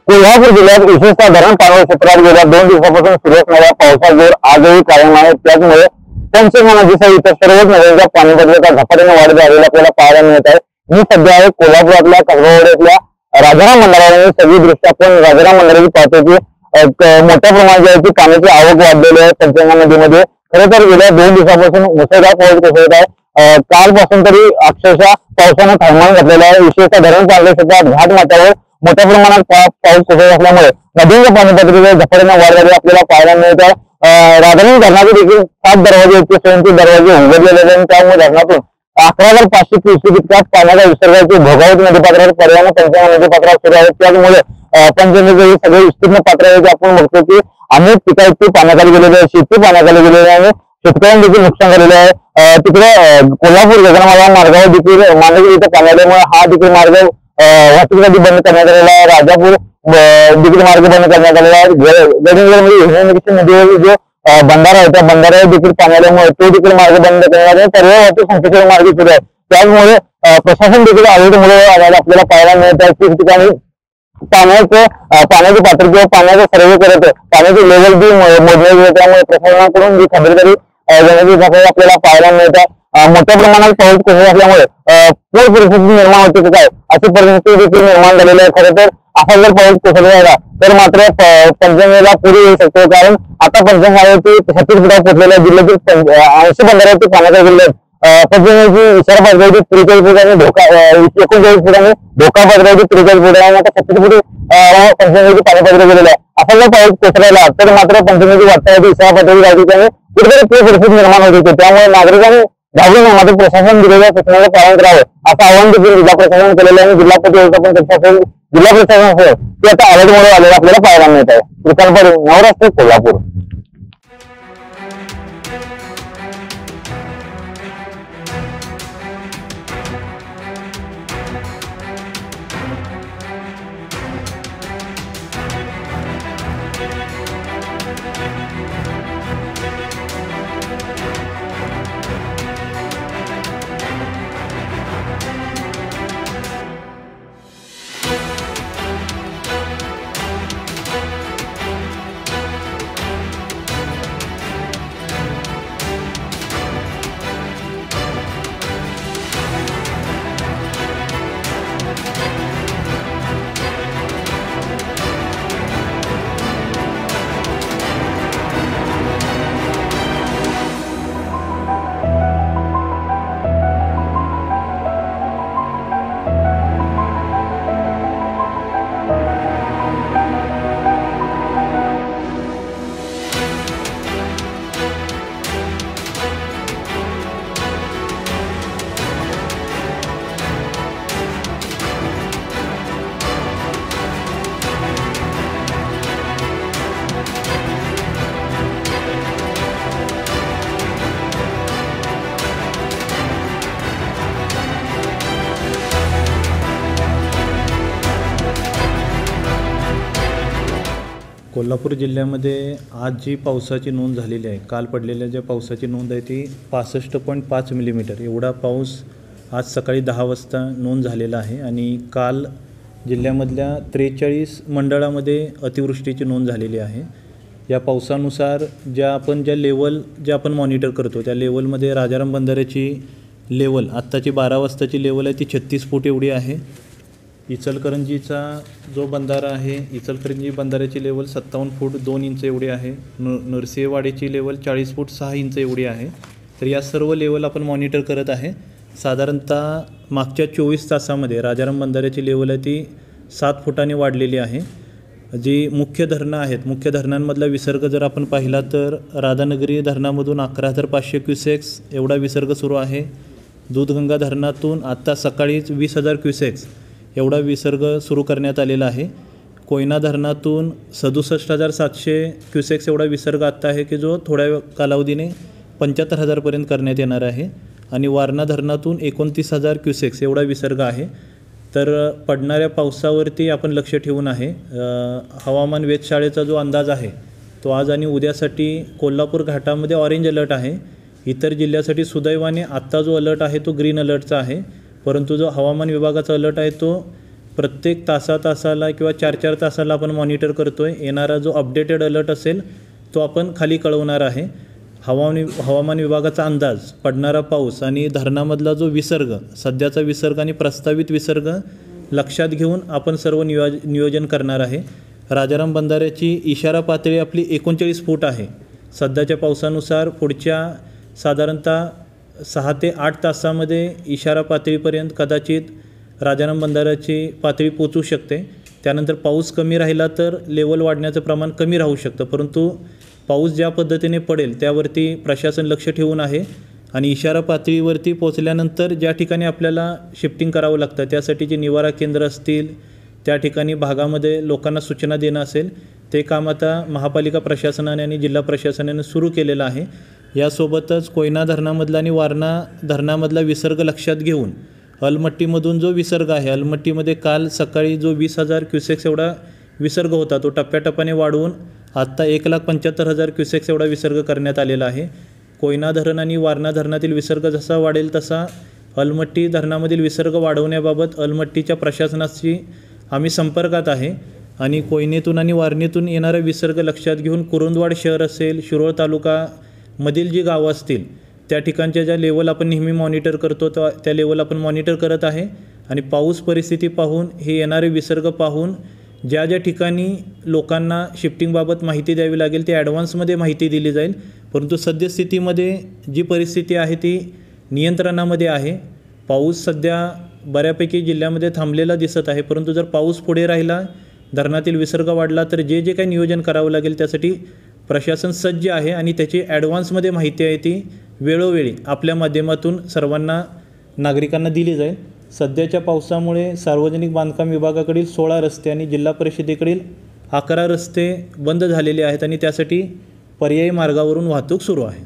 कोल्हापूर जिल्ह्यात विशेषतः धरण पाणलोट क्षेत्रात गेल्या 2 दिवसापासून सुरू असणाऱ्या पावसाचा जोर आजही कायम आहे। त्यामुळे पंचगंगा नदीसह इतर सर्वच नद्यांच्या पाणीपातळीत झपाट्याने वाढ झालेली आपल्याला पाहायला मिळत आहे। मी सध्या आहे कोल्हापुरातल्या कसबावाड्यातल्या राजाराम बंधाऱ्यावर। सगळी दृश्य आपण राजाराम बंधाऱ्याची पाहतो की मोठ्या प्रमाणात पाण्याची आवक वाढलेली आहे पंचगंगा नदीमध्ये। खरं तर गेल्या 2 दिवसापासून मुसळधार पाऊस कोसळत आहे। कालपासून तरी अक्षरशः पावसानं थैमान घातलेलं आहे। विशेषतः धरण पाणलोट क्षेत्रात घाट माथ्यावर मोठ्या प्रमाणात पाऊस कोसळत असल्यामुळे नदीच्या पाणीपातळीत झपाट्याने वाढ झाली आपल्याला पाहायला मिळत आहे। राधानगरी धरणाचे देखील 7 दरवाजे इतके स्वयंचे दरवाजे उघडलेले आहेत। त्यामुळे धरणातून 11,500 क्युसेक इतक्या पाण्याचा विसर्गाची भोगावत नदीपात्रावर पर्यायाने पंचगंगा नदीपात्रावर सुरू आहे। त्यामुळे पंचगंगेचे हे सगळे विस्तीर्ण पात्र आहे जे आपण बघतो की अनेक पिकांची पाण्याखाली गेलेली आहे, शेती पाण्याखाली गेलेली आहे आणि शेतकऱ्यांना देखील नुकसान झालेलं आहे। तिकडे कोल्हापूर गगनमाला मार्गावर देखील मांडवी इथं पाणी आल्यामुळे हा देखील मार्ग वाहतुकीसाठी बंद करण्यात आलेला आहे। राजापूर देखील मार्ग बंद करण्यात आलेला आहे। गडहिंग्लजमध्ये नदीवर जो बंधारा आहे त्या बंधाऱ्यावर देखील पाणी आल्यामुळे तो देखील मार्ग बंद करण्यात आला। सर्व वाहतूक संकेश्वर मार्ग सुरू आहे। त्यामुळे प्रशासन देखील अलर्टमुळे आपल्याला पाहायला मिळत आहे की ठिकाणी पाण्याची पातळी किंवा पाण्याचा सर्वे करत पाण्याची लेवल बी मोजण्यात येते। त्यामुळे प्रशासनाकडून जी खबरदारी घेण्याची आपल्याला पाहायला मिळत आहे। मोठ्या प्रमाणात पाऊस कोसळत असल्यामुळे पूर परिस्थिती निर्माण होते काय अशी परिस्थिती देखील निर्माण झालेली आहे। खरं तर असा जर पाऊस कोसळला झाला तर मात्र पंचगंगेला पूर येऊ शकतो। कारण आता पंचगंगावरती 36 फुटावर पोहोचलेल्या जिल्ह्यातील 80 बंधाऱ्यावरती पाण्याचा जिल्हा पंचगंगेची इशारा पातळी 43 फूट आणि 39 फूट आणि धोका पातळी 43 फूट आणि आता 36 फूट पंचगंगेची पाणी पातळी गेलेली आहे। असा जर पाऊस कोसळला तर मात्र पंचगंगेची वाटचाल इशारा पातळी राहते त्यामुळे कुठेतरी पूर परिस्थिती निर्माण होत होती। त्यामुळे नागरिकांनी घाबरून मात्र प्रशासन दिलेल्या सूचनेचं पालन करावं असं आवाहन देखील जिल्हा प्रशासन केलेलं आहे। जिल्हा व्यवस्थापन असेल जिल्हा प्रशासन असेल ते आता अलर्टमुळे आलेलं आपल्याला पाहायला मिळत आहे। कृष्णपरी नवराष्ट्र कोल्हापूर। कोल्हापूर जिल्ह्यामध्ये आज जी पावसाची नोंद झालेली आहे, काल पडलेल्या ज्या पावसाची नोंद आहे ती 65.5 मिलीमीटर एवढा पाऊस आज सकाळी 10 वाजता नोंद झालेला आहे। आणि काल जिल्ह्यामधल्या 43 मंडळामध्ये अतिवृष्टीची नोंद झालेली आहे। या पावसानुसार ज्या आपण मॉनिटर करतो त्या लेवलमध्ये राजाराम बंधाऱ्याची लेवल आत्ताची 12 वाजताची लेवल आहे ती 36 फूट एवढी आहे। इचलकरंजीचा जो बंधारा आहे, इचलकरंजी बंधाऱ्याची लेवल 57 फूट 2 इंच एवढी आहे। नरसिंहवाडीची लेवल 40 फूट 6 इंच एवढी आहे। तर या सर्व लेवल आपण मॉनिटर करत आहे। साधारणतः मागच्या 24 तासामध्ये राजाराम बंधाऱ्याची लेवल आहे ती 7 फुटांनी वाढलेली आहे। जी मुख्य धरणं आहेत, मुख्य धरणांमधला विसर्ग जर आपण पाहिला तर राधानगरी धरणामधून 11,500 क्युसेक्स एवढा विसर्ग सुरू आहे। दूधगंगा धरणातून आत्ता सकाळीच 20,000 क्युसेक्स एवढा विसर्ग सुरू करण्यात आलेला आहे। कोयना धरणातून 67,700 क्युसेक्स एवढा विसर्ग आत्ता आहे की जो थोड्या कालावधीने 75,000पर्यंत करण्यात येणार आहे आणि वारणा धरणातून 29,000 क्युसेक्स एवढा विसर्ग आहे. तर पडणाऱ्या पावसावरती आपण लक्ष ठेवून आहे. हवामान वेधशाळेचा जो अंदाज आहे तो आज आणि उद्यासाठी कोल्हापूर घाटामध्ये ऑरेंज अलर्ट आहे. इतर जिल्ह्यासाठी सुदैवाने आत्ता जो अलर्ट आहे तो ग्रीन अलर्टचा आहे, परंतु जो हवामान विभागाचा अलर्ट आहे तो प्रत्येक तासाला किंवा 4-4 तासाला आपण मॉनिटर करतो आहे. येणारा जो अपडेटेड अलर्ट असेल तो आपण खाली कळवणार आहे. हवामान विभागाचा अंदाज, पडणारा पाऊस आणि धरणामधला जो विसर्ग, सध्याचा विसर्ग आणि प्रस्तावित विसर्ग लक्षात घेऊन आपण सर्व नियोजन करणार आहे. राजाराम बंधाऱ्याची इशारा पातळी आपली 39 फूट आहे. सध्याच्या पावसानुसार पुढच्या साधारणतः 6 ते 8 तासामध्ये इशारा पातळीपर्यंत कदाचित राजाराम बंधाऱ्याची पातळी पोचू शकते. त्यानंतर पाऊस कमी राहिला तर लेवल वाढण्याचं प्रमाण कमी राहू शकतं, परंतु पाऊस ज्या पद्धतीने पडेल त्यावरती प्रशासन लक्ष ठेवून आहे आणि इशारा पातळीवरती पोचल्यानंतर ज्या ठिकाणी आपल्याला शिफ्टिंग करावं लागतं त्यासाठी जे निवारा केंद्र असतील, त्या ठिकाणी भागामध्ये लोकांना सूचना देणं असेल, ते काम आता महापालिका प्रशासनाने आणि जिल्हा प्रशासनाने सुरू केलेलं आहे. यासोबतच कोयना धरणामधला आणि वारणा धरणामधला विसर्ग लक्षात घेऊन अलमट्टीमधून जो विसर्ग आहे, अलमट्टीमध्ये काल सकाळी जो 20,000 क्युसेक्स एवढा विसर्ग होता तो टप्प्याटप्प्याने वाढवून आत्ता 1,75,000 क्युसेक्स एवढा विसर्ग करण्यात आलेला आहे. कोयना धरण आणि वारणा धरणातील विसर्ग जसा वाढेल तसा अलमट्टी धरणामधील विसर्ग वाढवण्याबाबत अलमट्टीच्या प्रशासनाशी आम्ही संपर्कात आहे आणि कोयनेतून आणि वारणेतून येणारा विसर्ग लक्षात घेऊन कुरुंदवाड शहर असेल, शिरोळ तालुकामधील जी गावं असतील त्या ठिकाणच्या ज्या लेवल आपण नेहमी मॉनिटर करतो त्या लेवल आपण मॉनिटर करत आहे आणि पाऊस परिस्थिती पाहून, हे येणारे विसर्ग पाहून ज्या ज्या ठिकाणी लोकांना शिफ्टिंगबाबत माहिती द्यावी लागेल ती ॲडव्हान्समध्ये माहिती दिली जाईल. परंतु सद्यस्थितीमध्ये जी परिस्थिती आहे ती नियंत्रणामध्ये आहे. पाऊस सध्या बऱ्यापैकी जिल्ह्यामध्ये थांबलेला दिसत आहे, परंतु जर पाऊस पुढे राहिला, धरणातील विसर्ग वाढला तर जे काही नियोजन करावं लागेल त्यासाठी प्रशासन सज्ज आहे आणि त्याची ॲडव्हान्समध्ये माहिती आहे ती वेळोवेळी आपल्या माध्यमातून सर्वांना नागरिकांना दिली जाईल. सध्याच्या पावसामुळे सार्वजनिक बांधकाम विभागाकडील 16 रस्ते आणि जिल्हा परिषदेकडील 11 रस्ते बंद झालेले आहेत आणि त्यासाठी पर्यायी मार्गावरून वाहतूक सुरू आहे.